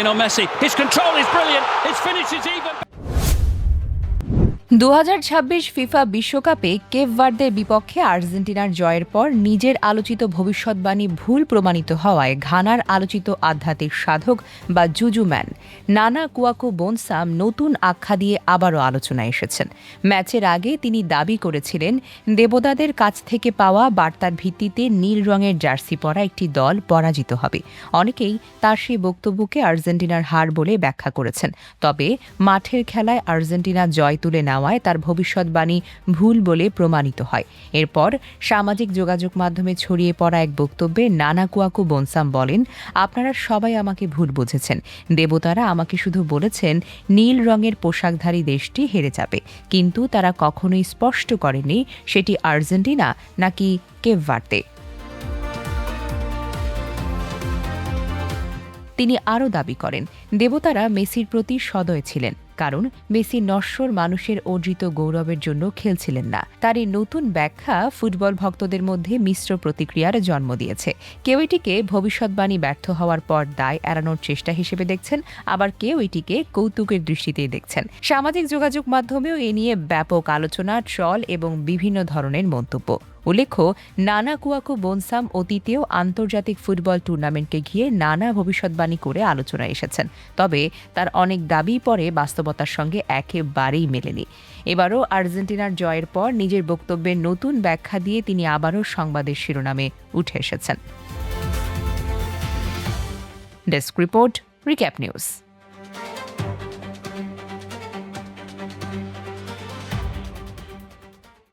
On Messi, his control is brilliant. His finish is even. 2026 FIFA বিশ্বকাপে Cape ভার্দের বিপক্ষে আর্জেন্টিনার জয়ের পর নিজের আলোচিত ভবিষ্যৎবাণী ভুল প্রমাণিত হওয়ায় ঘানার আলোচিত আধ্যাত্মিক সাধক বা জুজু ম্যান নানা কুয়াকো বোনসাম নতুন আখ্যা দিয়ে আবারও আলোচনায় এসেছেন। ম্যাচের আগে তিনি দাবি করেছিলেন দেবতাদের কাছ থেকে পাওয়া বার্তার ভিত্তিতে নীল রঙের জার্সি পরা একটি দল পরাজিত হবে। অনেকেই তার সেই বক্তব্যকে আর্জেন্টিনার হার বলে ব্যাখ্যা করেছেন। তবে মাঠের খেলায় আর্জেন্টিনা জয় তুলে নেওয়ায় তার ভবিষ্যৎবাণী ভুল বলে প্রমাণিত হয়। এরপর সামাজিক যোগাযোগ মাধ্যমে ছড়িয়ে পড়া এক বক্তব্যে নানা কুয়াকো বোনসাম বলেন, আপনারা সবাই আমাকে ভুল বুঝেছেন। দেবতারা আমাকে শুধু বলেছেন নীল রঙের পোশাকধারী দেশটি হেরে যাবে, কিন্তু তারা কখনোই স্পষ্ট করেনি সেটি আর্জেন্টিনা নাকি কেপ ভার্দে। তিনি আরও দাবি করেন, দেবতারা মেসির প্রতি সদয় ছিলেন, কারণ মেসি নশ্বর মানুষের অর্জিত গৌরবের জন্য খেলছিলেন না। তার এই নতুন ব্যাখ্যা ফুটবল ভক্তদের মধ্যে মিশ্র প্রতিক্রিয়ার জন্ম দিয়েছে। কেউ এটিকে ভবিষ্যৎবাণী ব্যর্থ হওয়ার পর দায় এড়ানোর চেষ্টা হিসেবে দেখছেন, আবার কেউ এটিকে কৌতুকের দৃষ্টিতেই দেখছেন। সামাজিক যোগাযোগ মাধ্যমেও এ নিয়ে ব্যাপক আলোচনা, ট্রল এবং বিভিন্ন ধরনের মন্তব্য। উল্লেখ্য, নানা কুয়াকো বোনসাম অতীতেও আন্তর্জাতিক ফুটবল টুর্নামেন্টকে ঘিরে নানা ভবিষ্যৎবাণী করে আলোচনায় এসেছেন। তবে তার অনেক দাবি পরে বাস্তবতার সঙ্গে একেবারেই মেলেনি। এবারও আর্জেন্টিনার জয়ের পর নিজের বক্তব্যের নতুন ব্যাখ্যা দিয়ে তিনি আবারও সংবাদের শিরোনামে উঠে এসেছেন। Desk report, recap news.